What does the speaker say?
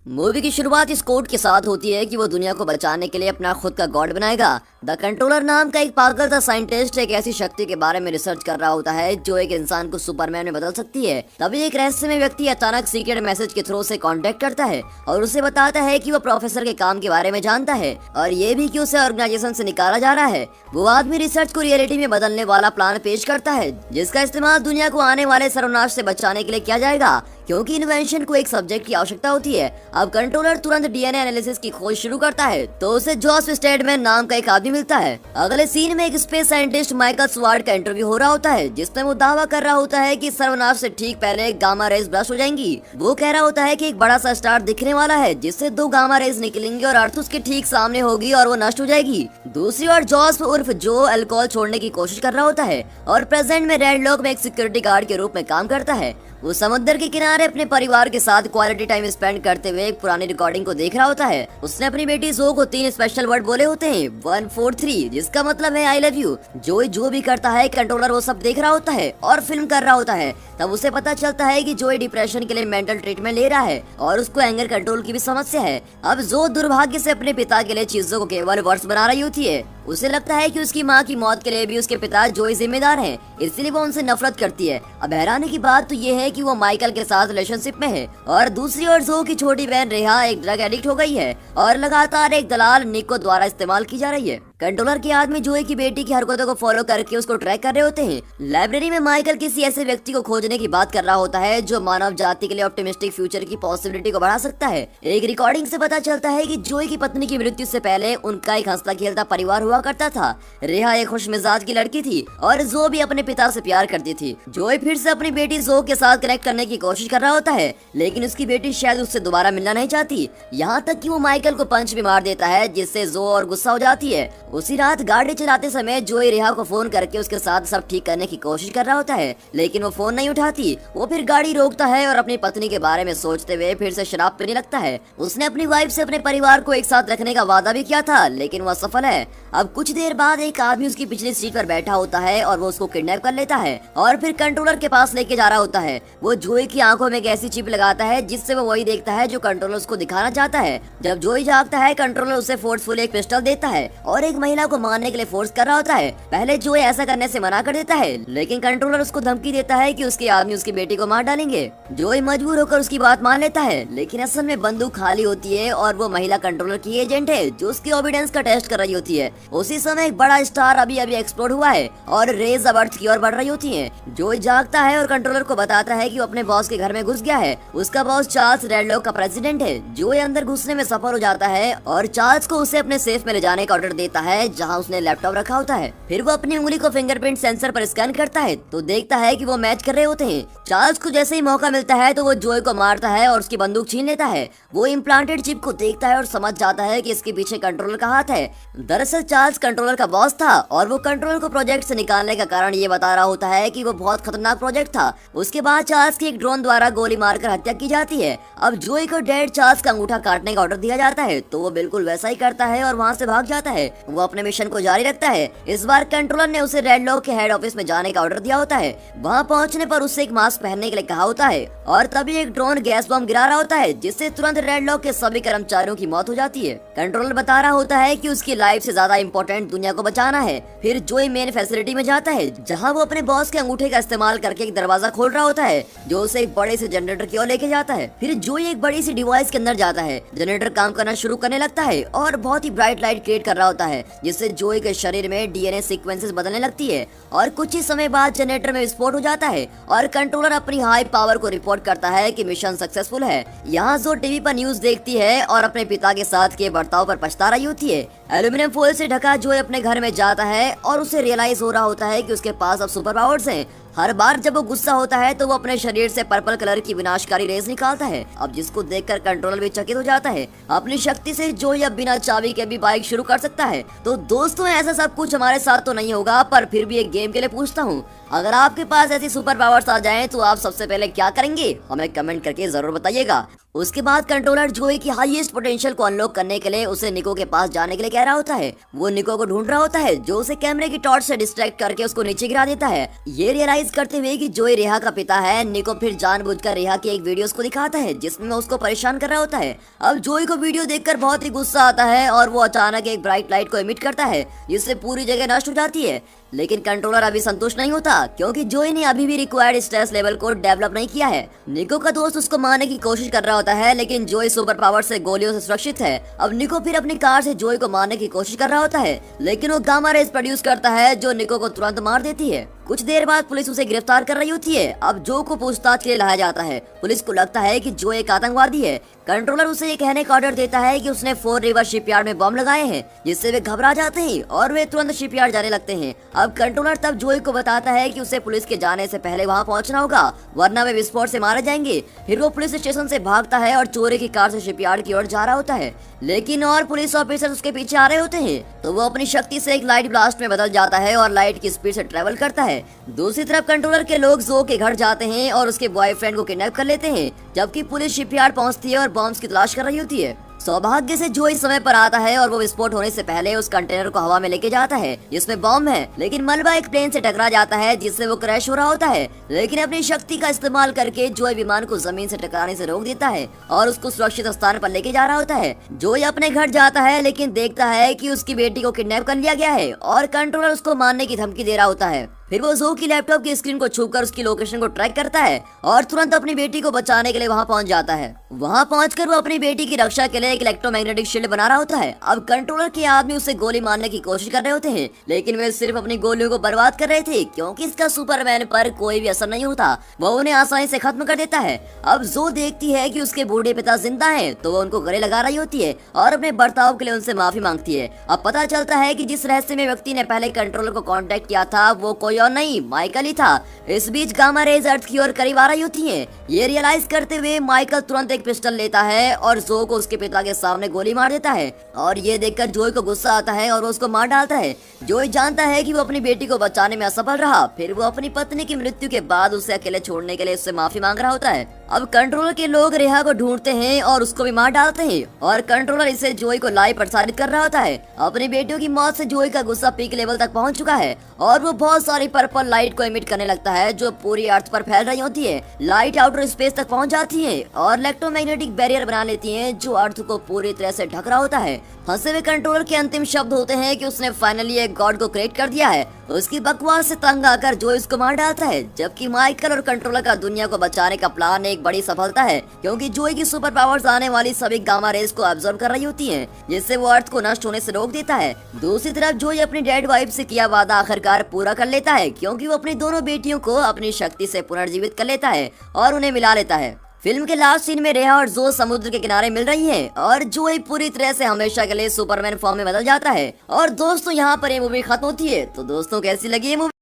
Movie की शुरुआत इस कोट के साथ होती है कि वो दुनिया को बचाने के लिए अपना खुद का गॉड बनाएगा। द कंट्रोलर नाम का एक पागल सा साइंटिस्ट एक ऐसी शक्ति के बारे में रिसर्च कर रहा होता है जो एक इंसान को सुपरमैन में बदल सकती है। तभी एक रहस्यमय व्यक्ति अचानक सीक्रेट मैसेज के थ्रू से कांटेक्ट करता है और उसे बताता है कि वो प्रोफेसर के काम के बारे में जानता है और ये भी कि उसे ऑर्गेनाइजेशन से निकाला जा रहा है। वो आदमी रिसर्च को रियलिटी में बदलने वाला प्लान पेश करता है जिसका इस्तेमाल दुनिया को आने वाले सर्वनाश से बचाने के लिए किया जाएगा, क्योंकि इन्वेंशन को एक सब्जेक्ट की आवश्यकता होती है। अब कंट्रोलर तुरंत डीएनए एनालिसिस की खोज शुरू करता है तो उसे जॉस स्टेडमैन नाम का एक आदमी मिलता है। अगले सीन में एक स्पेस साइंटिस्ट माइकल स्वार्ड का इंटरव्यू हो रहा होता है जिसमें वो दावा कर रहा होता है कि सर्वनाश से ठीक पहले गामा रेज ब्रश हो जाएंगी। वो कह रहा होता है कि एक बड़ा सा स्टार दिखने वाला है जिससे 2 गामा रेज निकलेंगे और अर्थ उसके ठीक सामने होगी और वो नष्ट हो जाएगी। दूसरी ओर जॉस उर्फ जो अल्कोहल छोड़ने की कोशिश कर रहा होता है और प्रेजेंट में रेड लॉक में एक सिक्योरिटी गार्ड के रूप में काम करता है। वो समुद्र के किनारे अपने परिवार के साथ क्वालिटी टाइम स्पेंड करते हुए एक पुरानी रिकॉर्डिंग को देख रहा होता है। उसने अपनी बेटी जो को 3 स्पेशल वर्ड बोले होते हैं 1 4 3, जिसका मतलब है आई लव यू। जो भी करता है कंट्रोलर वो सब देख रहा होता है और फिल्म कर रहा होता है। तब उसे पता चलता है कि जोई डिप्रेशन के लिए मेंटल ट्रीटमेंट ले रहा है और उसको एंगर कंट्रोल की भी समस्या है। अब जो दुर्भाग्य से अपने पिता के लिए चीजों को केवल वर्ड्स बना रही होती है। उसे लगता है कि उसकी माँ की मौत के लिए भी उसके पिता जोई जिम्मेदार हैं, इसलिए वो उनसे नफरत करती है। अब हैरानी की बात तो ये है कि वो माइकल के साथ रिलेशनशिप में है और दूसरी ओर जो की छोटी बहन रेहा एक ड्रग एडिक्ट हो गई है और लगातार एक दलाल निको द्वारा इस्तेमाल की जा रही है। कंट्रोलर के आदमी जोई की बेटी की हरकतों को फॉलो करके उसको ट्रैक कर रहे होते हैं। लाइब्रेरी में माइकल किसी ऐसे व्यक्ति को खोजने की बात कर रहा होता है जो मानव जाति के लिए ऑप्टिमिस्टिक फ्यूचर की पॉसिबिलिटी को बढ़ा सकता है। एक रिकॉर्डिंग से पता चलता है कि जोई की पत्नी की मृत्यु से पहले उनका एक हंसता खेलता परिवार हुआ करता था। रेहा एक खुश मिजाज की लड़की थी और जो भी अपने पिता से प्यार करती थी। जोई फिर से अपनी बेटी जो के साथ कनेक्ट करने की कोशिश कर रहा होता है लेकिन उसकी बेटी शायद उससे दोबारा मिलना नहीं चाहती। यहाँ तक कि वो माइकल को पंच भी मार देता है जिससे जो और गुस्सा हो जाती है। उसी रात गाड़ी चलाते समय जोई रेहा को फोन करके उसके साथ सब ठीक करने की कोशिश कर रहा होता है लेकिन वो फोन नहीं उठाती। वो फिर गाड़ी रोकता है और अपनी पत्नी के बारे में सोचते हुए फिर से शराब पीने लगता है। उसने अपनी वाइफ से अपने परिवार को एक साथ रखने का वादा भी किया था लेकिन वो असफल है। अब कुछ देर बाद एक आदमी उसकी पिछली सीट पर बैठा होता है और वो उसको किडनैप कर लेता है और फिर कंट्रोलर के पास लेके जा रहा होता है। वो जोई की आंखों में एक ऐसी चिप लगाता है जिससे वो वही देखता है जो कंट्रोलर उसको दिखाना चाहता है। जब जोई जागता है कंट्रोलर उसे फोर्सफुली एक पिस्टल देता है और एक महिला को मारने के लिए फोर्स कर रहा होता है। पहले जोई ऐसा करने से मना कर देता है लेकिन कंट्रोलर उसको धमकी देता है कि उसके आदमी उसकी बेटी को मार डालेंगे। जोई मजबूर होकर उसकी बात मान लेता है लेकिन असल में बंदूक खाली होती है और वो महिला कंट्रोलर की एजेंट है जो उसकी ओबिडेंस का टेस्ट कर रही होती है। उसी समय एक बड़ा स्टार अभी एक्सप्लोड हुआ है और रेज अब अर्थ की ओर बढ़ रही होती हैं। जोई जागता है और कंट्रोलर को बताता है कि वो अपने बॉस के घर में घुस गया है। उसका बॉस चार्ल्स रेडलॉक का प्रेसिडेंट है। जोई अंदर घुसने में सफल हो जाता है और चार्ल्स को उसे अपने सेफ में ले जाने का ऑर्डर देता है जहाँ उसने लैपटॉप रखा होता है। फिर वो अपनी उंगली को फिंगरप्रिंट सेंसर पर स्कैन करता है तो देखता है कि वो मैच कर रहे होते हैं। चार्ल्स को जैसे ही मौका मिलता है तो वो जोई को मारता है और उसकी बंदूक छीन लेता है। वो इम्प्लांटेड चिप को देखता है और समझ जाता है कि इसके पीछे कंट्रोलर का हाथ है। दरअसल चार्ल्स कंट्रोलर का बॉस था और वो कंट्रोलर को प्रोजेक्ट से निकालने का कारण ये बता रहा होता है कि वो बहुत खतरनाक प्रोजेक्ट था। उसके बाद चार्ल्स की एक ड्रोन द्वारा गोली मारकर हत्या की जाती है। अब जोई को डेड चार्ल्स का अंगूठा काटने का ऑर्डर दिया जाता है तो वो बिल्कुल वैसा ही करता है और वहाँ से भाग जाता है। वो अपने मिशन को जारी रखता है। इस बार कंट्रोलर ने उसे रेडलॉक के हेड ऑफिस में जाने का ऑर्डर दिया होता है। वहाँ पहुँचने पर उससे एक मास्क पहनने के लिए कहा होता है और तभी एक ड्रोन गैस बम गिरा रहा होता है जिससे तुरंत रेडलॉक के सभी कर्मचारियों की मौत हो जाती है। कंट्रोलर बता रहा होता है कि उसकी लाइफ से ज्यादा इम्पोर्टेंट दुनिया को बचाना है। फिर जोई मेन फैसिलिटी में जाता है जहाँ वो अपने बॉस के अंगूठे का इस्तेमाल करके एक दरवाजा खोल रहा होता है जो उसे एक बड़े से जनरेटर की ओर लेके जाता है। फिर जोई एक बड़ी सी डिवाइस के अंदर जाता है। जनरेटर काम करना शुरू करने लगता है और बहुत ही ब्राइट लाइट क्रिएट कर रहा होता है जिससे जोई के शरीर में डीएनए सीक्वेंसेस बदलने लगती है और कुछ ही समय बाद जनरेटर में विस्फोट हो जाता है और कंट्रोलर अपनी हाई पावर को रिपोर्ट करता है कि मिशन सक्सेसफुल है। यहाँ जो टीवी पर न्यूज देखती है और अपने पिता के साथ के बर्ताव पर पछता रही होती है। एल्यूमिनियम फॉइल से ढका जोई अपने घर में जाता है और उसे रियलाइज हो रहा होता है कि उसके पास अब सुपर पावर्स हैं। हर बार जब वो गुस्सा होता है तो वो अपने शरीर से पर्पल कलर की विनाशकारी रेज निकालता है। अब जिसको देखकर कंट्रोलर भी चकित हो जाता है। अपनी शक्ति से जोई अब बिना चाबी के भी बाइक शुरू कर सकता है। तो दोस्तों ऐसा सब कुछ हमारे साथ तो नहीं होगा पर फिर भी एक गेम के लिए पूछता हूँ, अगर आपके पास ऐसी सुपर पावर्स आ जाएं तो आप सबसे पहले क्या करेंगे? हमें कमेंट करके जरूर बताइएगा। उसके बाद कंट्रोलर जोई की हाईएस्ट पोटेंशियल को अनलॉक करने के लिए उसे निको के पास जाने के लिए कह रहा होता है। वो निको को ढूंढ रहा होता है जो उसे कैमरे की टॉर्च से डिस्ट्रैक्ट करके उसको नीचे गिरा देता है। ये रियलाइज करते हुए कि जोई रेहा का पिता है, निको फिर जानबूझकर रेहा की एक वीडियो उसको दिखाता है जिसमें वो उसको परेशान कर रहा होता है। अब जोई को वीडियो देखकर बहुत ही गुस्सा आता है और वो अचानक एक ब्राइट लाइट को एमिट करता है जिससे पूरी जगह नष्ट हो जाती है। लेकिन कंट्रोलर अभी संतुष्ट नहीं होता क्योंकि जोई ने अभी भी रिक्वायर्ड स्ट्रेस लेवल को डेवलप नहीं किया है। निको का दोस्त उसको मारने की कोशिश कर रहा होता है लेकिन जोई सुपर पावर से गोलियों से सुरक्षित है। अब निको फिर अपनी कार से जोई को मारने की कोशिश कर रहा होता है लेकिन वो गामा रेज प्रोड्यूस करता है जो निको को तुरंत मार देती है। कुछ देर बाद पुलिस उसे गिरफ्तार कर रही होती है। अब जो को पूछताछ के लिए लाया जाता है। पुलिस को लगता है कि जो एक आतंकवादी है। कंट्रोलर उसे ये कहने का ऑर्डर देता है कि उसने 4 रिवर शिपयार्ड में बम लगाए हैं जिससे वे घबरा जाते हैं और वे तुरंत शिपयार्ड जाने लगते हैं। अब कंट्रोलर तब जोई को बताता है कि उसे पुलिस के जाने से पहले वहां पहुंचना होगा वरना वे विस्फोट से मारे जाएंगे। फिर वो पुलिस स्टेशन से भागता है और चोरी की कार से शिपयार्ड की ओर जा रहा होता है लेकिन और पुलिस ऑफिसर उसके पीछे आ रहे होते हैं तो वो अपनी शक्ति से एक लाइट ब्लास्ट में बदल जाता है और लाइट की स्पीड से ट्रेवल करता है। दूसरी तरफ कंट्रोलर के लोग जो के घर जाते हैं और उसके बॉयफ्रेंड को किडनैप कर लेते हैं जबकि पुलिस शिपयार्ड पहुंचती है और बॉम्ब्स की तलाश कर रही होती है। सौभाग्य से जोई समय पर आता है और वो विस्फोट होने से पहले उस कंटेनर को हवा में लेके जाता है जिसमें बॉम्ब है लेकिन मलबा एक प्लेन से टकरा जाता है जिससे वो क्रैश हो रहा होता है। लेकिन अपनी शक्ति का इस्तेमाल करके जोई विमान को जमीन से टकराने से रोक देता है और उसको सुरक्षित स्थान पर लेके जा रहा होता है। जोई अपने घर जाता है लेकिन देखता है कि उसकी बेटी को किडनैप कर लिया गया है और कंट्रोलर उसको मारने की धमकी दे रहा होता है। फिर वो जो की लैपटॉप की स्क्रीन को छूकर उसकी लोकेशन को ट्रैक करता है और तुरंत अपनी बेटी को बचाने के लिए वहां पहुंच जाता है। वहां पहुंचकर वो अपनी बेटी की रक्षा के लिए एक इलेक्ट्रोमैग्नेटिक शील्ड बना रहा होता है। अब कंट्रोलर के आदमी उसे गोली मारने की कोशिश कर रहे होते हैं लेकिन वे सिर्फ अपनी गोलियों को बर्बाद कर रहे थे क्योंकि इसका सुपरमैन पर कोई भी असर नहीं होता। वो उन्हें आसानी से खत्म कर देता है। अब जो देखती है कि उसके बूढ़े पिता जिंदा है तो वो उनको गले लगा रही होती है और अपने बर्ताव के लिए उनसे माफी मांगती है। अब पता चलता है कि जिस रहस्यमय व्यक्ति ने पहले कंट्रोलर को कांटेक्ट किया था वो कोई और नहीं माइकल ही था। इस बीच गामा रेज अर्थ की ओर करीब आ रही होती हैं। ये रियलाइज करते हुए माइकल तुरंत एक पिस्टल लेता है और जो को उसके पिता के सामने गोली मार देता है और ये देखकर जोई को गुस्सा आता है और वो उसको मार डालता है। जोई जानता है कि वो अपनी बेटी को बचाने में असफल रहा। फिर वो अपनी पत्नी की मृत्यु के बाद उसे अकेले छोड़ने के लिए उससे माफी मांग रहा होता है। अब कंट्रोलर के लोग रेहा को ढूंढते हैं और उसको भी मार डालते हैं और कंट्रोलर इसे जोई को लाइव प्रसारित कर रहा होता है। अपनी बेटियों की मौत से जोई का गुस्सा पीक लेवल तक पहुंच चुका है और वो बहुत सारी पर्पल लाइट को एमिट करने लगता है जो पूरी अर्थ पर फैल रही होती है। लाइट आउटर स्पेस तक पहुंच जाती है और इलेक्ट्रोमैग्नेटिक बैरियर बना लेती है जो अर्थ को पूरी तरह से ढक रहा होता है। हंसे हुए कंट्रोलर के अंतिम शब्द होते हैं कि उसने फाइनली एक गॉड को क्रिएट कर दिया है। उसकी बकवास से तंग आकर जोई उसको मार डालता है जबकि माइकल और कंट्रोलर का दुनिया को बचाने का प्लान एक बड़ी सफलता है क्योंकि जोई की सुपर पावर्स आने वाली सभी गामा रेज को अब्सॉर्ब कर रही होती हैं जिससे वो अर्थ को नष्ट होने से रोक देता है। दूसरी तरफ जोई अपनी डेड वाइफ से किया वादा आखिरकार पूरा कर लेता है क्योंकि वो अपनी दोनों बेटियों को अपनी शक्ति से पुनर्जीवित कर लेता है और उन्हें मिला लेता है। फिल्म के लास्ट सीन में रेहा और जो समुद्र के किनारे मिल रही हैं और जोई पूरी तरह से हमेशा के लिए सुपरमैन फॉर्म में बदल जाता है। और दोस्तों यहाँ पर ये मूवी खत्म होती है। तो दोस्तों कैसी लगी ये मूवी?